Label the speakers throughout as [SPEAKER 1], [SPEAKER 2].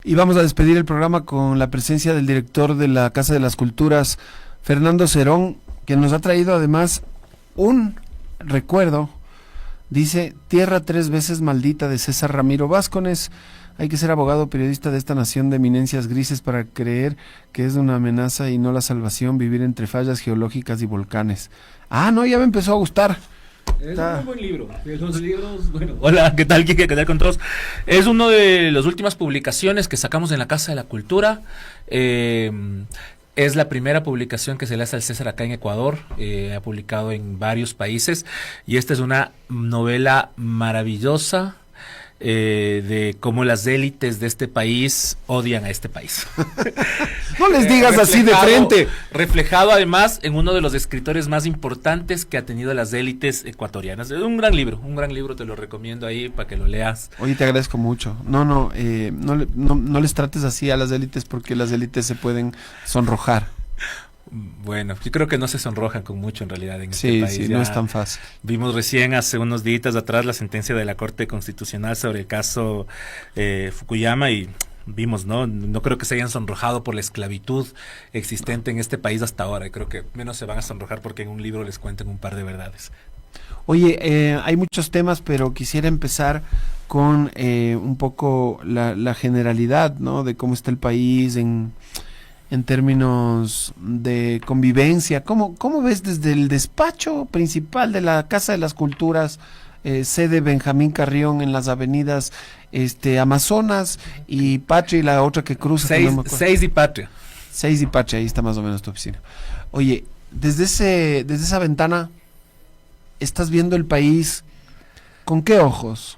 [SPEAKER 1] Y vamos a despedir el programa con la presencia del director de la Casa de las Culturas, Fernando Cerón, que nos ha traído además un recuerdo. Dice: Tierra 3 veces maldita, de César Ramiro Vázquez. Hay que ser abogado periodista de esta nación de eminencias grises para creer que es una amenaza y no la salvación vivir entre fallas geológicas y volcanes. Ah, no, ya me empezó a gustar.
[SPEAKER 2] Es un muy buen libro. Los libros, bueno, hola, ¿qué tal, Kike? ¿Qué tal con todos? Es una de las últimas publicaciones que sacamos en la Casa de la Cultura. Es la primera publicación que se le hace al César acá en Ecuador. Ha publicado en varios países. Y esta es una novela maravillosa de cómo las élites de este país odian a este país.
[SPEAKER 1] No les digas así de frente.
[SPEAKER 2] Reflejado además en uno de los escritores más importantes que ha tenido las élites ecuatorianas. Es un gran libro, te lo recomiendo ahí para que lo leas.
[SPEAKER 1] Oye, te agradezco mucho. No les trates así a las élites, porque las élites se pueden sonrojar.
[SPEAKER 2] Bueno, yo creo que no se sonrojan con mucho en realidad en este país.
[SPEAKER 1] Sí, no es tan fácil.
[SPEAKER 2] Vimos recién hace unos días atrás la sentencia de la Corte Constitucional sobre el caso Fukuyama y vimos, no creo que se hayan sonrojado por la esclavitud existente en este país hasta ahora. Y creo que menos se van a sonrojar porque en un libro les cuenten un par de verdades.
[SPEAKER 1] Oye, hay muchos temas, pero quisiera empezar con un poco la generalidad, ¿no? De cómo está el país en términos de convivencia. ¿Cómo ves desde el despacho principal de la Casa de las Culturas, sede Benjamín Carrión, en las avenidas Amazonas y Patria, y la otra que cruza?
[SPEAKER 2] 6 y Patria.
[SPEAKER 1] 6 y Patria, ahí está más o menos tu oficina. Oye, desde esa ventana, ¿estás viendo el país con qué ojos?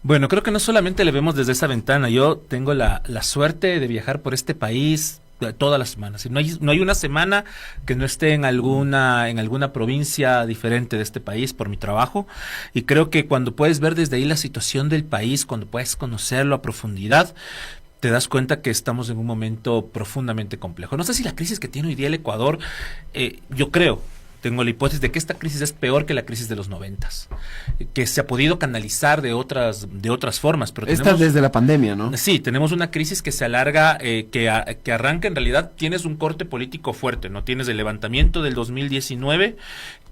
[SPEAKER 2] Bueno, creo que no solamente le vemos desde esa ventana. Yo tengo la suerte de viajar por este país todas las semanas. No hay una semana que no esté en alguna provincia diferente de este país por mi trabajo. Y creo que cuando puedes ver desde ahí la situación del país, cuando puedes conocerlo a profundidad, te das cuenta que estamos en un momento profundamente complejo. No sé si la crisis que tiene hoy día el Ecuador, tengo la hipótesis de que esta crisis es peor que la crisis de los 90s, que se ha podido canalizar de otras formas. Pero
[SPEAKER 1] esta desde la pandemia, ¿no?
[SPEAKER 2] Sí, tenemos una crisis que se alarga, que arranca en realidad. Tienes un corte político fuerte, ¿no? Tienes el levantamiento del 2019,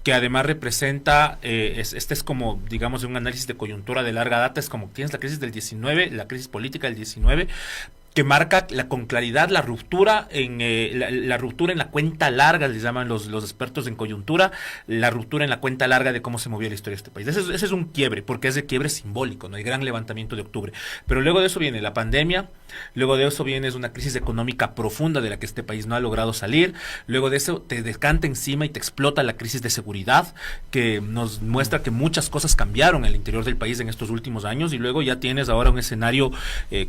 [SPEAKER 2] que además representa, este es como, digamos, un análisis de coyuntura de larga data. Es como tienes la crisis del 19, la crisis política del 19, que marca con claridad la ruptura en la cuenta larga, les llaman los expertos en coyuntura, la ruptura en la cuenta larga de cómo se movió la historia de este país. Ese es un quiebre, porque es de quiebre simbólico, ¿no? El gran levantamiento de octubre. Pero luego de eso viene la pandemia, luego de eso viene una crisis económica profunda de la que este país no ha logrado salir, luego de eso te descanta encima y te explota la crisis de seguridad, que nos muestra que muchas cosas cambiaron en el interior del país en estos últimos años, y luego ya tienes ahora un escenario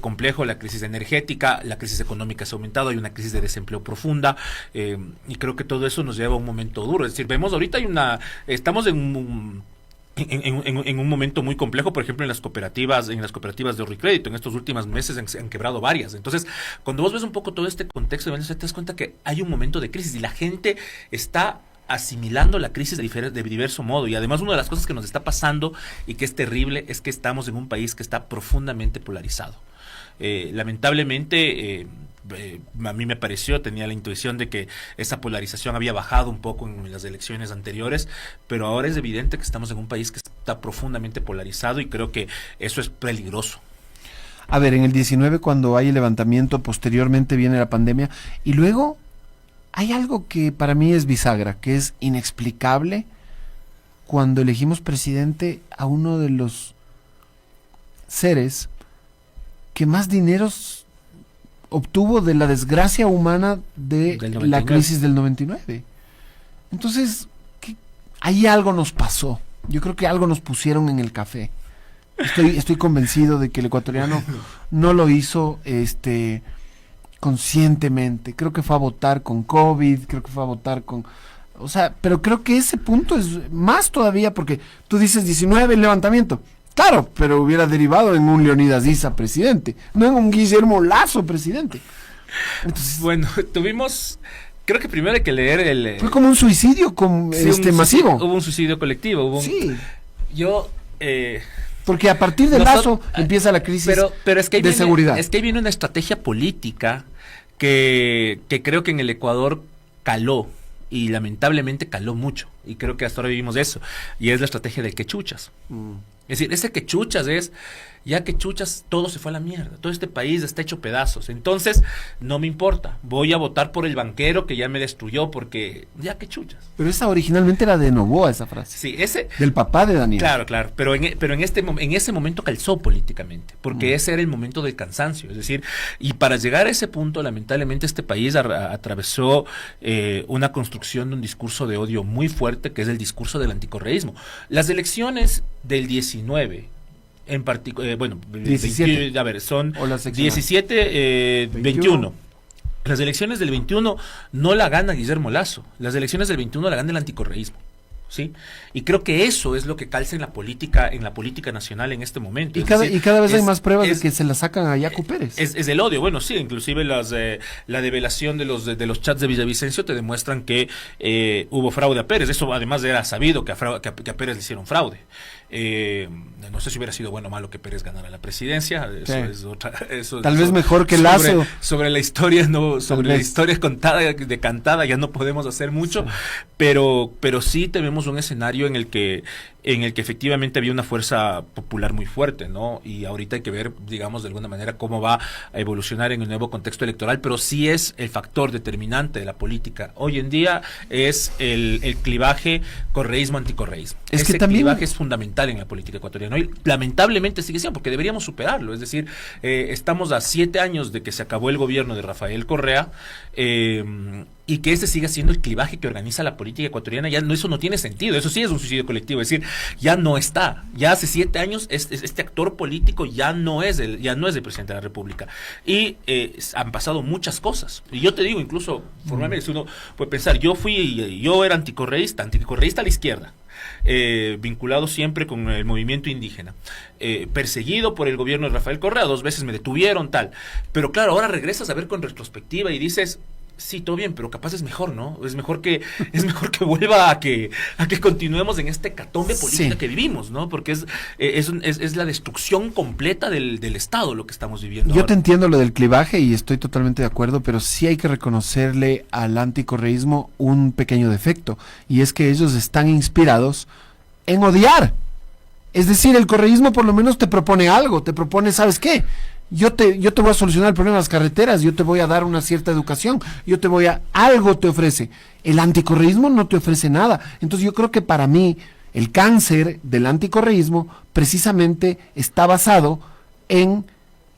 [SPEAKER 2] complejo, la crisis energética, la crisis económica se ha aumentado, hay una crisis de desempleo profunda, y creo que todo eso nos lleva a un momento duro. Es decir, vemos ahorita estamos en un momento muy complejo, por ejemplo, en las cooperativas de ahorro y crédito. En estos últimos meses han quebrado varias. Entonces, cuando vos ves un poco todo este contexto, te das cuenta que hay un momento de crisis y la gente está asimilando la crisis de diverso modo. Y además, una de las cosas que nos está pasando y que es terrible es que estamos en un país que está profundamente polarizado. Lamentablemente, a mí me pareció, tenía la intuición de que esa polarización había bajado un poco en las elecciones anteriores, pero ahora es evidente que estamos en un país que está profundamente polarizado, y creo que eso es peligroso.
[SPEAKER 1] A ver, en el 19, cuando hay el levantamiento, posteriormente viene la pandemia, y luego hay algo que para mí es bisagra, que es inexplicable, cuando elegimos presidente a uno de los seres que más dineros obtuvo de la desgracia humana de la crisis del 99. Entonces, ahí algo nos pasó. Yo creo que algo nos pusieron en el café. Estoy convencido de que el ecuatoriano no lo hizo conscientemente. Creo que fue a votar con COVID, creo que fue a votar con... O sea, pero creo que ese punto es más todavía, porque tú dices 19 el levantamiento. Claro, pero hubiera derivado en un Leonidas Issa presidente, no en un Guillermo Lasso presidente. Entonces,
[SPEAKER 2] bueno, creo que primero hay que leer
[SPEAKER 1] fue como un suicidio masivo.
[SPEAKER 2] Hubo un suicidio colectivo.
[SPEAKER 1] Sí.
[SPEAKER 2] Yo
[SPEAKER 1] Porque a partir de Lazo empieza la crisis
[SPEAKER 2] pero es que
[SPEAKER 1] de seguridad.
[SPEAKER 2] Es que viene una estrategia política que creo que en el Ecuador caló, y lamentablemente caló mucho, y creo que hasta ahora vivimos eso, y es la estrategia del quechuchas. Es decir, ese quechuchas es, ya quechuchas, todo se fue a la mierda, todo este país está hecho pedazos, entonces no me importa, voy a votar por el banquero que ya me destruyó, porque ya quechuchas.
[SPEAKER 1] Pero esa originalmente era de Noboa, esa frase.
[SPEAKER 2] Sí, ese...
[SPEAKER 1] Del papá de Daniel.
[SPEAKER 2] Claro, pero en ese momento calzó políticamente, porque ese era el momento del cansancio, es decir, y para llegar a ese punto, lamentablemente este país atravesó una construcción de un discurso de odio muy fuerte, que es el discurso del anticorreísmo. Las elecciones del 19, en particular,
[SPEAKER 1] 17.
[SPEAKER 2] A ver, son 17, 21. Las elecciones del 21 no la gana Guillermo Lazo, las elecciones del 21 la gana el anticorreísmo. ¿Sí? Y creo que eso es lo que calza en la política nacional en este momento.
[SPEAKER 1] Y cada vez hay más pruebas de que se la sacan a Yacu Pérez.
[SPEAKER 2] Es el odio, bueno, sí, inclusive la develación de los chats de Villavicencio te demuestran que hubo fraude a Pérez. Eso además era sabido que a Pérez le hicieron fraude. No sé si hubiera sido bueno o malo que Pérez ganara la presidencia. Eso es otra.
[SPEAKER 1] Tal vez mejor que Lazo.
[SPEAKER 2] Sobre la historia, la historia decantada, ya no podemos hacer mucho, sí. pero sí tenemos un escenario en el que efectivamente había una fuerza popular muy fuerte, ¿no? Y ahorita hay que ver, digamos, de alguna manera cómo va a evolucionar en el nuevo contexto electoral, pero sí es el factor determinante de la política. Hoy en día es el clivaje correísmo-anticorreísmo. Ese clivaje es fundamental en la política ecuatoriana. Y lamentablemente sigue siendo, porque deberíamos superarlo. Es decir, estamos a 7 años de que se acabó el gobierno de Rafael Correa, y que ese siga siendo el clivaje que organiza la política ecuatoriana. Eso no tiene sentido, eso sí es un suicidio colectivo, es decir, ya no está, ya hace 7 años este actor político ya no es el presidente de la República, y han pasado muchas cosas, y yo te digo, incluso formalmente uno puede pensar, yo era anticorreísta a la izquierda, vinculado siempre con el movimiento indígena, perseguido por el gobierno de Rafael Correa, 2 veces me detuvieron, tal, pero claro, ahora regresas a ver con retrospectiva y dices, sí, todo bien, pero capaz es mejor, ¿no? Es mejor que vuelva a que continuemos en esta hecatombe política que vivimos, ¿no? Porque es la destrucción completa del Estado lo que estamos viviendo.
[SPEAKER 1] Yo te entiendo lo del clivaje y estoy totalmente de acuerdo, pero sí hay que reconocerle al anticorreísmo un pequeño defecto, y es que ellos están inspirados en odiar. Es decir, el correísmo por lo menos te propone algo, te propone, ¿sabes qué? Yo te voy a solucionar el problema de las carreteras, yo te voy a dar una cierta educación, algo te ofrece. El anticorreísmo no te ofrece nada. Entonces yo creo que para mí el cáncer del anticorreísmo precisamente está basado en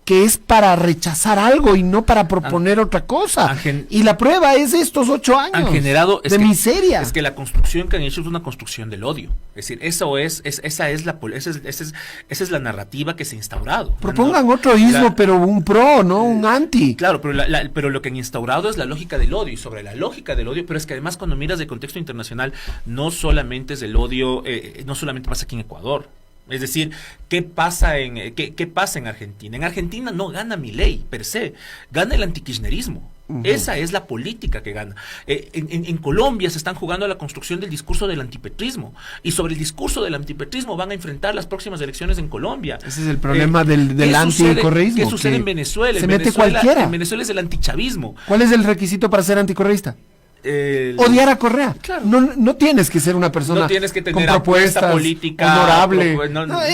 [SPEAKER 1] que es para rechazar algo y no para proponer otra cosa. Y la prueba es estos 8 años
[SPEAKER 2] han generado,
[SPEAKER 1] miseria.
[SPEAKER 2] Es que la construcción que han hecho es una construcción del odio. Es decir, esa es la narrativa que se ha instaurado.
[SPEAKER 1] Propongan otro ismo, pero un pro, no un anti.
[SPEAKER 2] Claro, pero lo que han instaurado es la lógica del odio, y sobre la lógica del odio, pero es que además cuando miras el contexto internacional, no solamente es el odio, no solamente pasa aquí en Ecuador. Es decir, ¿qué pasa en Argentina? En Argentina no gana Milei per se, gana el antikirchnerismo. Esa es la política que gana. En Colombia se están jugando a la construcción del discurso del antipetrismo, y sobre el discurso del antipetrismo van a enfrentar las próximas elecciones en Colombia.
[SPEAKER 1] Ese es el problema del anticorreísmo.
[SPEAKER 2] ¿Qué sucede en Venezuela?
[SPEAKER 1] Mete cualquiera.
[SPEAKER 2] En Venezuela es el antichavismo.
[SPEAKER 1] ¿Cuál es el requisito para ser anticorreísta? Odiar a Correa.
[SPEAKER 2] Claro.
[SPEAKER 1] No tienes que ser una persona,
[SPEAKER 2] no tienes que tener
[SPEAKER 1] con propuestas
[SPEAKER 2] política
[SPEAKER 1] honorable,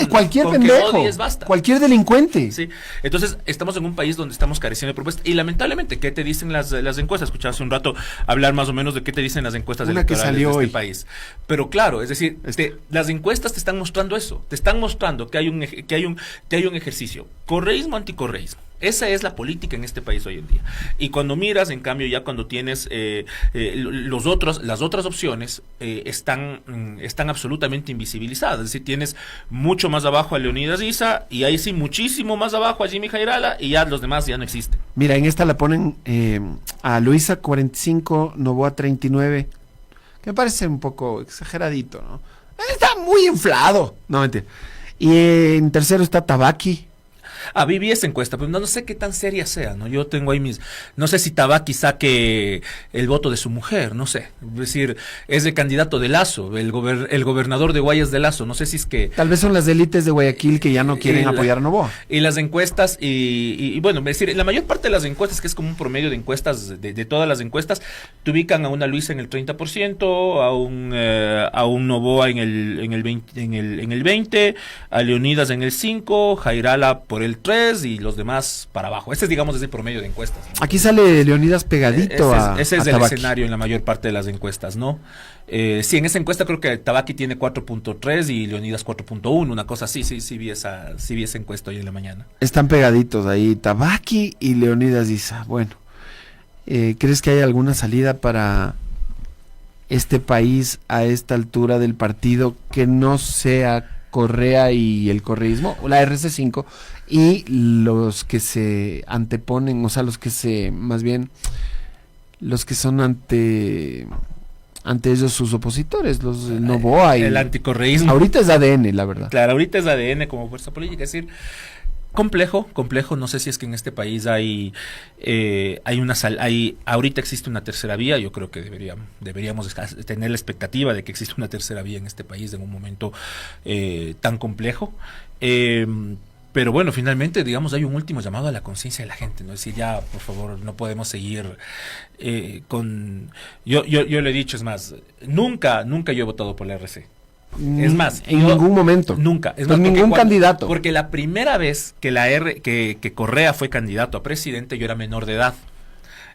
[SPEAKER 1] cualquier pendejo, cualquier delincuente.
[SPEAKER 2] Sí. Entonces estamos en un país donde estamos careciendo de propuestas, y lamentablemente, ¿qué te dicen las encuestas? Escuchaba hace un rato hablar más o menos de qué te dicen las encuestas electorales de este país. Pero claro, es decir, las encuestas te están mostrando eso, te están mostrando que hay un ejercicio, correísmo, anticorreísmo. Esa es la política en este país hoy en día. Y cuando miras, en cambio, ya cuando tienes las otras opciones, están absolutamente invisibilizadas. Es decir, tienes mucho más abajo a Leonidas Issa, y ahí sí muchísimo más abajo a Jimmy Jairala, y ya los demás ya no existen.
[SPEAKER 1] Mira, en esta la ponen a Luisa 45, Noboa 39, que me parece un poco exageradito, ¿no? Está muy inflado. No, mentira. Y en tercero está Tabaqui.
[SPEAKER 2] Vi esa encuesta, pero no sé qué tan seria sea, ¿no? Yo tengo ahí no sé si Tabaqui saque el voto de su mujer, no sé. Es decir, es el candidato de Lasso, el gobernador de Guayas de Lasso, no sé si es que...
[SPEAKER 1] Tal vez son las élites de Guayaquil que ya no quieren apoyar a Noboa.
[SPEAKER 2] Y las encuestas, y bueno, es decir, la mayor parte de las encuestas, que es como un promedio de encuestas, de todas las encuestas, te ubican a una Luisa en el 30%, a un Noboa en el 20%, a Leonidas en el 5%, Jairala por el 3% y los demás para abajo. Ese es, digamos, el promedio de encuestas, ¿no?
[SPEAKER 1] Aquí sale Leonidas pegadito
[SPEAKER 2] ese es
[SPEAKER 1] a
[SPEAKER 2] el
[SPEAKER 1] Tabaqui.
[SPEAKER 2] escenario en la mayor parte de las encuestas, ¿no? Sí, en esa encuesta creo que Tabaqui tiene 4.3 y Leonidas 4.1, una cosa así. Sí vi esa encuesta hoy en la mañana.
[SPEAKER 1] Están pegaditos ahí, Tabaqui y Leonidas Issa. Bueno, ¿crees que hay alguna salida para este país a esta altura del partido que no sea Correa y el correísmo, o la RC5, y los que se anteponen, o sea, los que son ante ellos sus opositores, los Noboa y
[SPEAKER 2] el anticorreísmo?
[SPEAKER 1] Ahorita es ADN, la verdad.
[SPEAKER 2] Claro, ahorita es ADN como fuerza política, es decir, complejo, no sé si es que en este país ahorita existe una tercera vía. Yo creo que deberíamos tener la expectativa de que existe una tercera vía en este país en un momento tan complejo. Pero bueno, finalmente, digamos, hay un último llamado a la conciencia de la gente, ¿no? Es decir, ya, por favor, no podemos seguir con... Yo le he dicho, es más, nunca yo he votado por la RC. Es más,
[SPEAKER 1] en ningún momento.
[SPEAKER 2] Nunca. Es
[SPEAKER 1] pues
[SPEAKER 2] más,
[SPEAKER 1] ningún candidato.
[SPEAKER 2] Porque la primera vez que Correa fue candidato a presidente, yo era menor de edad.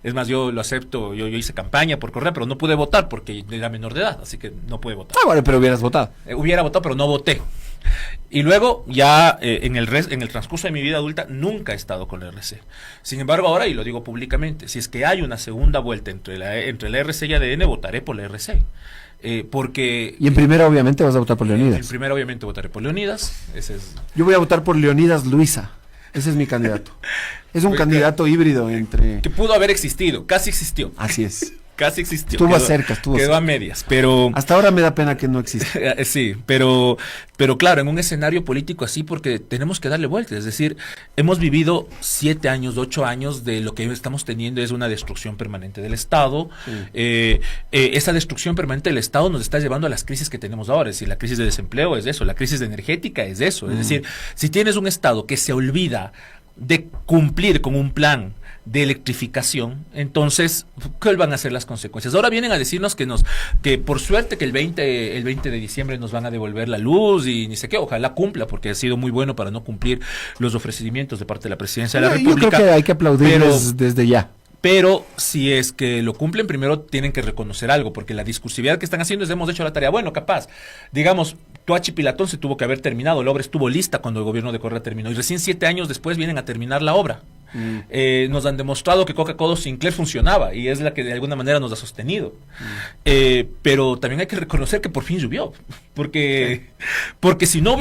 [SPEAKER 2] Es más, yo lo acepto, yo hice campaña por Correa, pero no pude votar porque era menor de edad, así que no pude votar.
[SPEAKER 1] Bueno, pero hubieras votado.
[SPEAKER 2] Hubiera votado, pero no voté. Y luego, ya en el transcurso de mi vida adulta, nunca he estado con la RC. Sin embargo, ahora, y lo digo públicamente, si es que hay una segunda vuelta entre la RC y ADN, votaré por la RC. Porque...
[SPEAKER 1] Y en primera, obviamente, vas a votar por Leonidas.
[SPEAKER 2] En primera, obviamente, votaré por Leonidas.
[SPEAKER 1] Yo voy a votar por Leonidas Luisa. Ese es mi candidato. Es un candidato híbrido entre...
[SPEAKER 2] Que pudo haber existido, casi existió.
[SPEAKER 1] Así es.
[SPEAKER 2] Casi existió.
[SPEAKER 1] Quedó
[SPEAKER 2] a medias, pero...
[SPEAKER 1] Hasta ahora me da pena que no exista.
[SPEAKER 2] Sí, pero claro, en un escenario político así, porque tenemos que darle vuelta. Es decir, hemos vivido 7 años, 8 años de lo que estamos teniendo es una destrucción permanente del Estado. Sí. Esa destrucción permanente del Estado nos está llevando a las crisis que tenemos ahora. Es decir, la crisis de desempleo es eso, la crisis energética es eso. Es decir, si tienes un Estado que se olvida de cumplir con un plan de electrificación, entonces, ¿cuáles van a ser las consecuencias? Ahora vienen a decirnos que por suerte que el 20 de diciembre nos van a devolver la luz y ni sé qué, ojalá cumpla, porque ha sido muy bueno para no cumplir los ofrecimientos de parte de la Presidencia de la República.
[SPEAKER 1] Yo creo que hay que aplaudirles desde ya.
[SPEAKER 2] Pero si es que lo cumplen, primero tienen que reconocer algo, porque la discursividad que están haciendo es hemos hecho la tarea. Bueno, capaz, digamos, Toachi Pilatón se tuvo que haber terminado, la obra estuvo lista cuando el gobierno de Correa terminó, y recién 7 años después vienen a terminar la obra. Nos han demostrado que Coca-Cola Sinclair funcionaba y es la que de alguna manera nos ha sostenido. Pero también hay que reconocer que por fin llovió, porque si no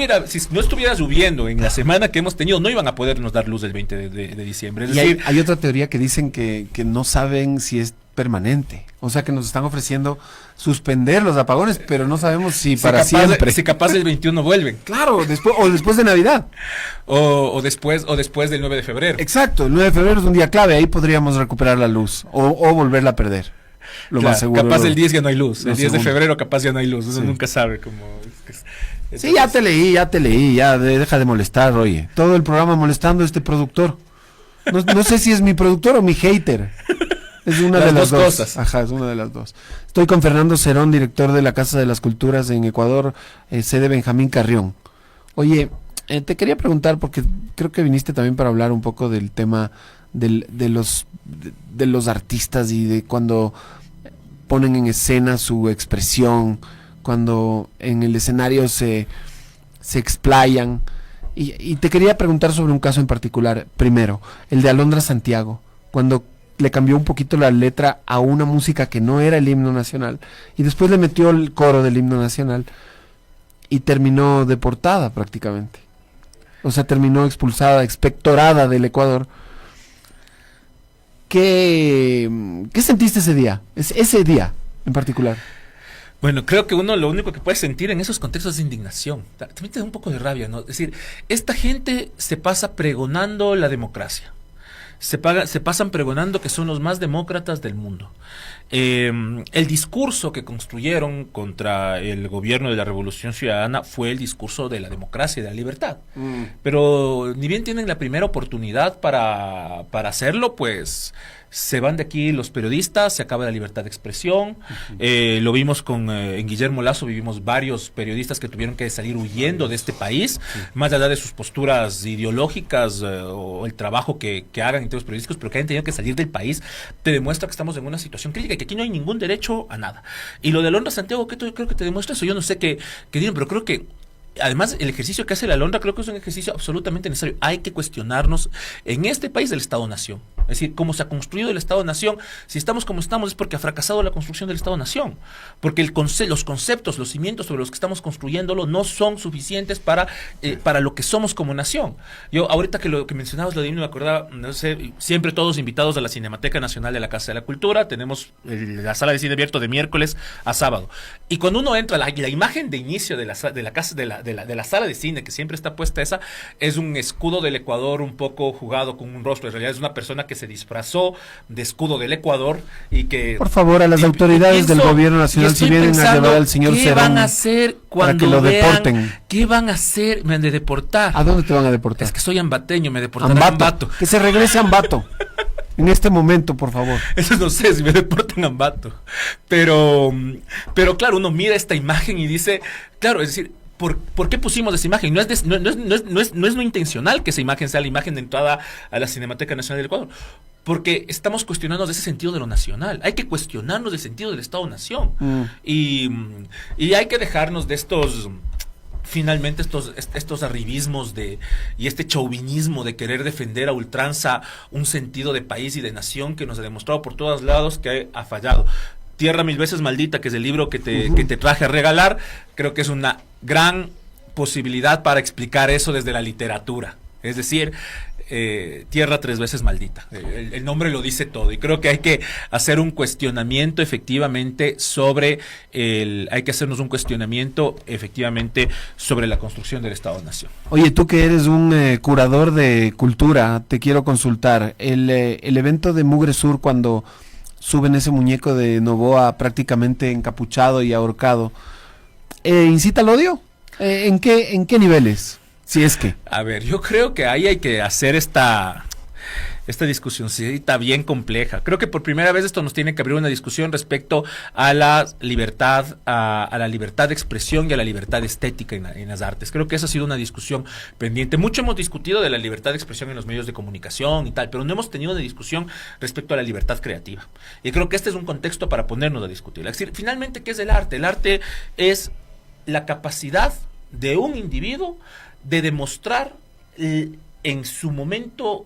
[SPEAKER 2] estuviera lloviendo en la semana que hemos tenido, no iban a podernos dar luz el 20 de diciembre. Es decir,
[SPEAKER 1] hay otra teoría que dicen que no saben si es permanente, o sea que nos están ofreciendo suspender los apagones, pero no sabemos si para siempre.
[SPEAKER 2] Si capaz el 21 vuelven.
[SPEAKER 1] Claro, después de Navidad.
[SPEAKER 2] O después del 9 de febrero.
[SPEAKER 1] Exacto, el 9 de febrero es un día clave, ahí podríamos recuperar la luz o volverla a perder. Lo más seguro.
[SPEAKER 2] Capaz el 10 ya no hay luz, el 10 de febrero capaz ya no hay luz, eso nunca sabe cómo...
[SPEAKER 1] Sí, ya te leí, ya deja de molestar, oye. Todo el programa molestando a este productor. No sé si es mi productor o mi hater. Es una de las dos cosas. Ajá, es una de las dos. Estoy con Fernando Cerón, director de la Casa de las Culturas en Ecuador, sede Benjamín Carrión. Oye, te quería preguntar, porque creo que viniste también para hablar un poco del tema de los artistas y de cuando ponen en escena su expresión, cuando en el escenario se explayan. Y te quería preguntar sobre un caso en particular, primero, el de Alondra Santiago, cuando le cambió un poquito la letra a una música que no era el himno nacional y después le metió el coro del himno nacional y terminó deportada prácticamente. O sea, terminó expulsada, expectorada del Ecuador. ¿Qué sentiste ese día? Ese día en particular.
[SPEAKER 2] Bueno, creo que uno lo único que puede sentir en esos contextos es indignación. También te da un poco de rabia, ¿no? Es decir, esta gente se pasa pregonando la democracia. Se pasan pregonando que son los más demócratas del mundo. El discurso que construyeron contra el gobierno de la Revolución Ciudadana fue el discurso de la democracia y de la libertad. Pero ni bien tienen la primera oportunidad para hacerlo, pues se van de aquí los periodistas, se acaba la libertad de expresión. Lo vimos en Guillermo Lazo, vivimos varios periodistas que tuvieron que salir huyendo de este país, más allá de sus posturas ideológicas o el trabajo que hagan entre los periodísticos, pero que hayan tenido que salir del país, te demuestra que estamos en una situación crítica y que aquí no hay ningún derecho a nada. Y lo de Alondra Santiago, ¿qué creo que te demuestra eso? Yo no sé qué digan, pero creo que además, el ejercicio que hace la Alondra creo que es un ejercicio absolutamente necesario. Hay que cuestionarnos en este país del Estado-Nación. Es decir, cómo se ha construido el Estado-Nación. Si estamos como estamos es porque ha fracasado la construcción del Estado-Nación. Porque los conceptos, los cimientos sobre los que estamos construyéndolo no son suficientes para lo que somos como nación. Yo, ahorita que lo que mencionabas, lo de me acordaba, no sé, siempre todos invitados a la Cinemateca Nacional de la Casa de la Cultura. Tenemos la sala de cine abierto de miércoles a sábado. Y cuando uno entra, la imagen de inicio de la sala de cine, que siempre está puesta esa, es un escudo del Ecuador un poco jugado con un rostro. En realidad es una persona que se disfrazó de escudo del Ecuador y que...
[SPEAKER 1] Por favor, a las autoridades del gobierno nacional, si vienen a llevar al señor
[SPEAKER 2] ¿qué
[SPEAKER 1] Serán,
[SPEAKER 2] van a hacer cuando
[SPEAKER 1] para que lo
[SPEAKER 2] vean,
[SPEAKER 1] deporten?
[SPEAKER 2] ¿Qué van a hacer? Me han de deportar.
[SPEAKER 1] ¿A dónde te van a deportar?
[SPEAKER 2] Es que soy ambateño, me deportarán a Ambato.
[SPEAKER 1] Que se regrese a Ambato. En este momento, por favor.
[SPEAKER 2] Eso no sé si me deportan a Ambato. Pero claro, uno mira esta imagen y dice, claro, es decir, ¿por qué pusimos esa imagen? No es no intencional que esa imagen sea la imagen de entrada a la Cinemateca Nacional del Ecuador. Porque estamos cuestionándonos de ese sentido de lo nacional. Hay que cuestionarnos del sentido del Estado-Nación. Y hay que dejarnos de estos... Finalmente estos arribismos y este chauvinismo de querer defender a ultranza un sentido de país y de nación que nos ha demostrado por todos lados que ha fallado. Tierra mil veces maldita, que es el libro que te traje a regalar, creo que es una gran posibilidad para explicar eso desde la literatura. Es decir, Tierra tres veces maldita. El nombre lo dice todo y creo que hay que hacer un cuestionamiento efectivamente hay que hacernos un cuestionamiento efectivamente sobre la construcción del Estado-Nación.
[SPEAKER 1] Oye, tú que eres un curador de cultura, te quiero consultar. El evento de Mugre Sur, cuando suben ese muñeco de Noboa prácticamente encapuchado y ahorcado, ¿incita al odio? ¿En qué niveles? Si es que.
[SPEAKER 2] A ver, yo creo que ahí hay que hacer esta discusioncita bien compleja. Creo que por primera vez esto nos tiene que abrir una discusión respecto a la libertad, a la libertad de expresión y a la libertad estética en las artes. Creo que esa ha sido una discusión pendiente. Mucho hemos discutido de la libertad de expresión en los medios de comunicación y tal, pero no hemos tenido una discusión respecto a la libertad creativa. Y creo que este es un contexto para ponernos a discutir. Es decir, finalmente, ¿qué es el arte? El arte es la capacidad de un individuo de demostrar en su momento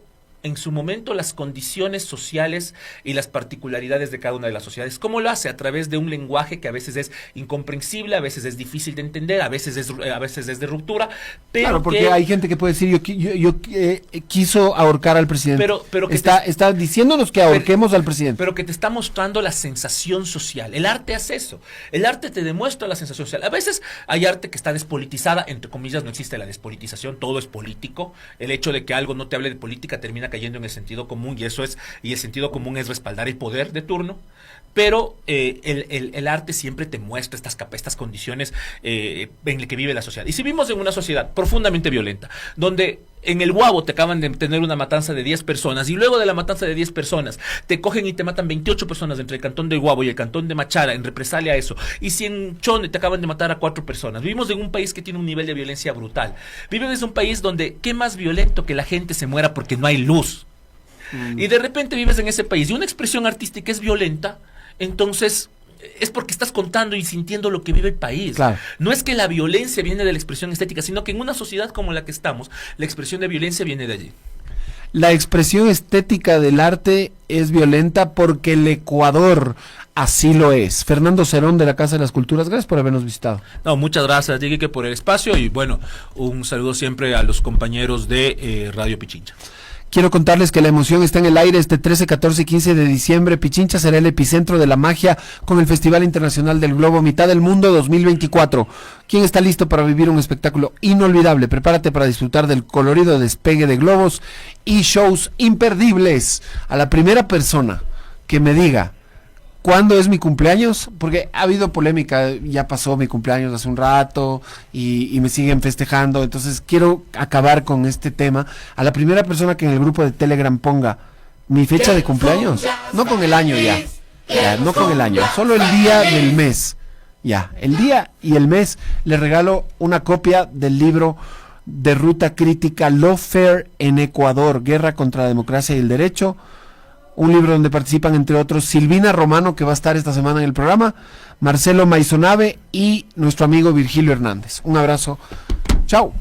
[SPEAKER 2] las condiciones sociales y las particularidades de cada una de las sociedades. ¿Cómo lo hace? A través de un lenguaje que a veces es incomprensible, a veces es difícil de entender, a veces es de ruptura. Pero
[SPEAKER 1] claro, porque hay gente que puede decir, yo quiso ahorcar al presidente.
[SPEAKER 2] Pero que
[SPEAKER 1] está diciéndonos que ahorquemos al presidente.
[SPEAKER 2] Pero que te está mostrando la sensación social. El arte hace eso. El arte te demuestra la sensación social. A veces hay arte que está despolitizada, entre comillas, no existe la despolitización, todo es político. El hecho de que algo no te hable de política termina cayendo en el sentido común, y el sentido común es respaldar el poder de turno, pero el arte siempre te muestra estas condiciones en las que vive la sociedad. Y si vivimos en una sociedad profundamente violenta, donde en el Guabo te acaban de tener una matanza de 10 personas, y luego de la matanza de 10 personas te cogen y te matan 28 personas entre el cantón del Guabo y el cantón de Machara en represalia a eso, y si en Chone te acaban de matar a 4 personas, vivimos en un país que tiene un nivel de violencia brutal. Vivimos en un país donde qué más violento que la gente se muera porque no hay luz. Y de repente vives en ese país y una expresión artística es violenta, entonces es porque estás contando y sintiendo lo que vive el país.
[SPEAKER 1] Claro.
[SPEAKER 2] No es que la violencia viene de la expresión estética, sino que en una sociedad como la que estamos, la expresión de violencia viene de allí.
[SPEAKER 1] La expresión estética del arte es violenta porque el Ecuador así lo es. Fernando Cerón, de la Casa de las Culturas, gracias por habernos visitado.
[SPEAKER 2] No, muchas gracias, Diego, por el espacio, y bueno, un saludo siempre a los compañeros de Radio Pichincha.
[SPEAKER 1] Quiero contarles que la emoción está en el aire este 13, 14 y 15 de diciembre. Pichincha será el epicentro de la magia con el Festival Internacional del Globo Mitad del Mundo 2024. ¿Quién está listo para vivir un espectáculo inolvidable? Prepárate para disfrutar del colorido despegue de globos y shows imperdibles. A la primera persona que me diga ¿cuándo es mi cumpleaños? Porque ha habido polémica, ya pasó mi cumpleaños hace un rato y me siguen festejando, entonces quiero acabar con este tema. A la primera persona que en el grupo de Telegram ponga mi fecha de cumpleaños, no con el año ya, no con el año, solo el día del mes, ya, el día y el mes, le regalo una copia del libro de Ruta Crítica Lawfare en Ecuador, Guerra contra la Democracia y el Derecho. Un libro donde participan, entre otros, Silvina Romano, que va a estar esta semana en el programa, Marcelo Maisonave y nuestro amigo Virgilio Hernández. Un abrazo. Chao.